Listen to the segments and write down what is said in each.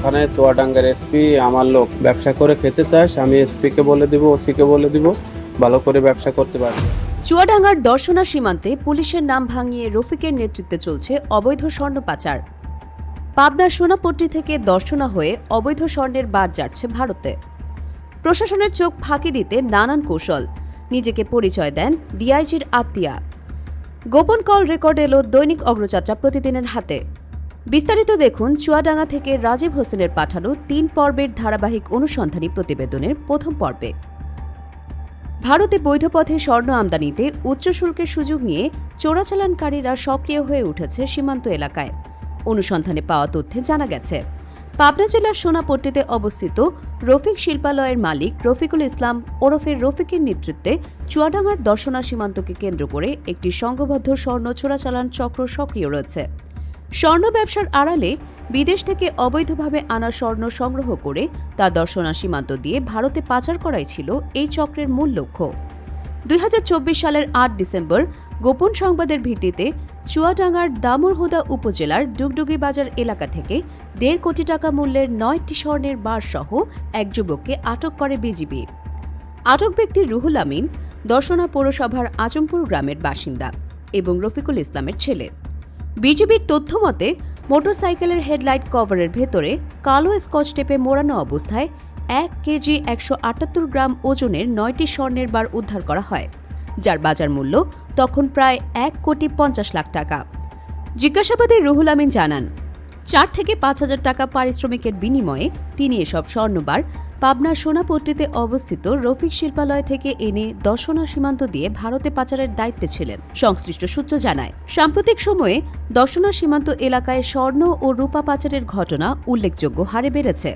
ওখানে চুয়াডাঙ্গার এসপি আমার লোক, ব্যবসা করে খেতে চাস আমি এসপি কে বলে দিব, ওসি কে বলে দিব, ভালো করে ব্যবসা করতে পারবে। চুয়াডাঙ্গার দর্শনা সীমান্তে পুলিশের নাম ভাঙিয়ে রফিকের নেতৃত্বে চলছে অবৈধ স্বর্ণ পাচার। পাবনার সোনাপট্টি থেকে দর্শনা হয়ে অবৈধ স্বর্ণের বার যাচ্ছে ভারতে। প্রশাসনের চোখ ফাঁকি দিতে নানান কৌশল, নিজেকে পরিচয় দেন ডিআইজির আত্মীয়া। গোপন কল রেকর্ড এলো দৈনিক অগ্রযাত্রা প্রতিদিনের হাতে। বিস্তারিত দেখুন চুয়াডাঙ্গা থেকে রাজীব হোসেনের পাঠানো ৩ পর্বের ধারাবাহিক অনুসন্ধানী প্রতিবেদনের প্রথম পর্বে। ভারতে বৈধ পথে স্বর্ণ আমদানিতে উচ্চ শুল্কের সুযোগ নিয়ে চোরাচালানকারীরা সক্রিয় হয়ে উঠেছে সীমান্ত এলাকায়। অনুসন্ধানে পাওয়া তথ্যে জানা গেছে, পাবনা জেলার সোনাপট্টিতে অবস্থিত রফিক শিল্পালয়ের মালিক রফিকুল ইসলাম ওরফে রফিকের নেতৃত্বে চুয়াডাঙ্গার দর্শনা সীমান্তকে কেন্দ্র করে একটি সংঘবদ্ধ স্বর্ণ চোরাচালান চক্র সক্রিয় রয়েছে। স্বর্ণ ব্যবসার আড়ালে বিদেশ থেকে অবৈধভাবে আনা স্বর্ণ সংগ্রহ করে তা দর্শনা সীমান্ত দিয়ে ভারতে পাচার করাই ছিল এই চক্রের মূল লক্ষ্য। ২০২৪ সালের ৮ ডিসেম্বর গোপন সংবাদের ভিত্তিতে চুয়াডাঙ্গার দামুড়হুদা উপজেলার ডুগডুগি বাজার এলাকা থেকে ১.৫ কোটি টাকা মূল্যের ৯টি স্বর্ণের বার সহ এক যুবককে আটক করে বিজিবি। আটক ব্যক্তি রুহুল আমিন দর্শনা পৌরসভার আজমপুর গ্রামের বাসিন্দা এবং রফিকুল ইসলামের ছেলে। বিজিবির তথ্য মতে মোটরসাইকেলের হেডলাইট কভারের ভেতরে কালো স্কচ টেপে মোড়ানো অবস্থায় ১ কেজি ১৭৮ গ্রাম ওজনের ৯টি স্বর্ণের বার উদ্ধার করা হয়, যার বাজার মূল্য তখন প্রায় ১,৫০,০০,০০০ টাকা। জিজ্ঞাসাবাদে রুহুল আমিন জানান, ৪ থেকে ৫,০০০ টাকা পারিশ্রমিকের বিনিময়ে তিনি এসব স্বর্ণবার পাবনার সোনাপট্টিতে অবস্থিত রফিক শিল্পালয় থেকে এনে দর্শনা সীমান্ত দিয়ে ভারতে পাচারের দায়িত্বে ছিলেন। সংশ্লিষ্ট সূত্র জানায়, সাম্প্রতিক সময়ে দর্শনা সীমান্ত এলাকায় স্বর্ণ ও রূপা পাচারের ঘটনা উল্লেখযোগ্য হারে বেড়েছে।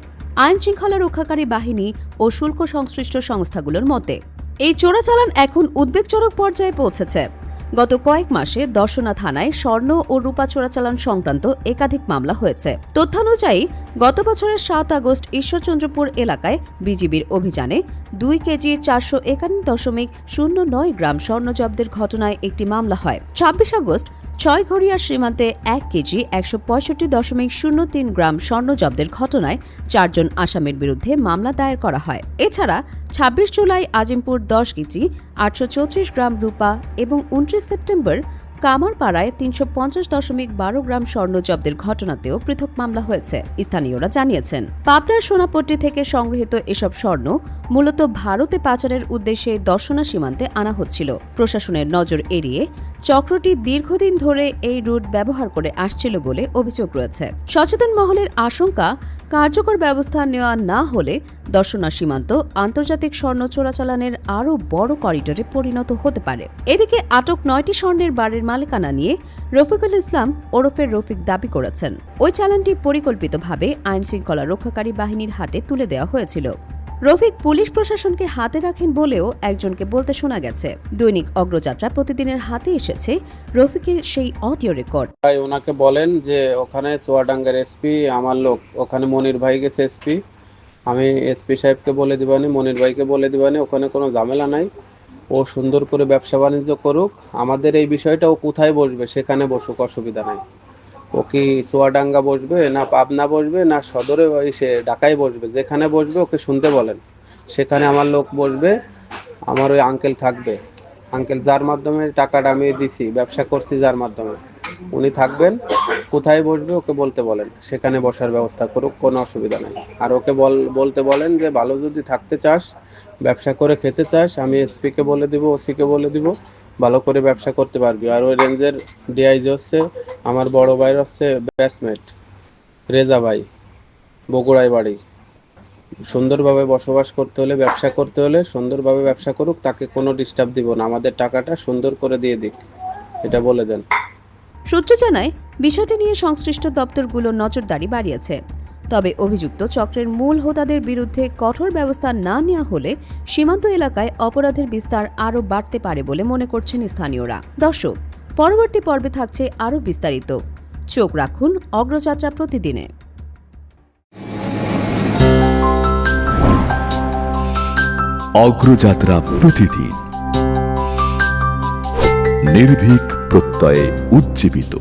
আইন শৃঙ্খলা রক্ষাকারী বাহিনী ও শুল্ক সংশ্লিষ্ট সংস্থাগুলোর মতে এই চোরাচালান এখন উদ্বেগজনক পর্যায়ে পৌঁছেছে। গত কয়েক মাসে দর্শনা থানায় স্বর্ণ ও রূপা চোরাচালান সংক্রান্ত একাধিক মামলা হয়েছে। তথ্যানুযায়ী গত বছরের ৭ আগস্ট ঈশ্বরচন্দ্রপুর এলাকায় বিজিবির অভিযানে ২ কেজি ৪৫১.০৯ গ্রাম স্বর্ণ জব্দের ঘটনায় একটি মামলা হয়। ২৬ আগস্ট ছয়ঘরিয়া সীমান্তে ১ কেজি ১৬৫.০৩ গ্রাম স্বর্ণ জব্দের ঘটনায় ৪ জন আসামির বিরুদ্ধে মামলা দায়ের করা হয়। এছাড়া ২৬ জুলাই আজিমপুর ১০ কেজি ৮৩৪ গ্রাম রূপা এবং ২৯ সেপ্টেম্বর কামারপাড়ায় ৩৫০.১২ গ্রাম স্বর্ণ জব্দের ঘটনাতেও পৃথক মামলা হয়েছে। স্থানীয়রা জানিয়েছেন, পাবনার সোনাপট্টি থেকে সংগৃহীত এসব স্বর্ণ মূলত ভারতে পাচারের উদ্দেশ্যে দর্শনা সীমান্তে আনা হচ্ছিল। প্রশাসনের নজর এড়িয়ে চক্রটি দীর্ঘদিন ধরে এই রুট ব্যবহার করে আসছিল বলে অভিযোগ রয়েছে। সচেতন মহলের আশঙ্কা, কার্যকর ব্যবস্থা নেওয়া না হলে দর্শনা সীমান্ত আন্তর্জাতিক স্বর্ণ চোরাচালানের আরও বড় করিডোরে পরিণত হতে পারে। এদিকে আটক ৯টি স্বর্ণের বারের মালিকানা নিয়ে রফিকুল ইসলাম ওরফে রফিক দাবি করেছেন, ওই চালানটি পরিকল্পিতভাবে আইন শৃঙ্খলা রক্ষাকারী বাহিনীর হাতে তুলে দেওয়া হয়েছিল। রফিক পুলিশ প্রশাসনকে হাতে রাখেন বলেও একজনকে বলতে শোনা গেছে। দৈনিক অগ্রযাত্রা প্রতিদিনের হাতে এসেছে রফিকের সেই অডিও রেকর্ড। ভাই ওনাকে বলেন যে ওখানে চুয়াডাঙ্গার এসপি আমার লোক, ওখানে মনির ভাই গেছে এসপি, আমি এসপি সাহেবকে বলে দিবানি, মনির ভাইকে বলে দিবানি, ওখানে কোনো ঝামেলা নাই, ও সুন্দর করে ব্যবসা বাণিজ্য করুক, আমাদের এই বিষয়টা ও কোথায় বসবে সেখানে বসুক, অসুবিধা নাই। ও কি চুয়াডাঙ্গা বসবে না পাবনা বসবে না সদরে সে ঢাকায় বসবে, যেখানে বসবে ওকে শুনতে বলেন, সেখানে আমার লোক বসবে, আমার ওই আঙ্কেল থাকবে, আঙ্কেল যার মাধ্যমে টাকাটা আমি দিছি, ব্যবসা করছি যার মাধ্যমে, উনি থাকবেন, কোথায় বসবে ওকে বলতে বলেন, সেখানে বসার ব্যবস্থা করুক, কোনো অসুবিধা নেই। আর ওকে বলতে বলেন যে ভালো যদি থাকতে চাস, ব্যবসা করে খেতে চাস আমি এসপি কে বলে দিব, ওসি কে বলে দিব, ভালো করে ব্যবসা করতে পারবি। আর ওই রেঞ্জের ডিআইজি হচ্ছে আমার বড় ভাইয়ের হচ্ছে ব্যাচমেট রেজা ভাই, বগুড়ায় বাড়ি। সুন্দরভাবে বসবাস করতে হলে, ব্যবসা করতে হলে সুন্দরভাবে ব্যবসা করুক, তাকে কোনো ডিস্টার্ব দিব না, আমাদের টাকাটা সুন্দর করে দিয়ে দিক, এটা বলে দেন। সূত্র জানায়, বিষয়টি নিয়ে সংশ্লিষ্ট দপ্তরগুলো নজরদারি বাড়িয়েছে। তবে অভিযুক্ত চক্রের মূল হোতাদের বিরুদ্ধে কঠোর ব্যবস্থা না নেওয়া হলে সীমান্ত এলাকায় অপরাধের বিস্তার আরও বাড়তে পারে বলে মনে করছেন স্থানীয়রা। দর্শক, পরবর্তী পর্বে থাকছে আরও বিস্তারিত। চোখ রাখুন অগ্রযাত্রা প্রতিদিনে। অগ্রযাত্রা প্রতিদিন, নির্ভীক প্রত্যয়ে উজ্জীবিত।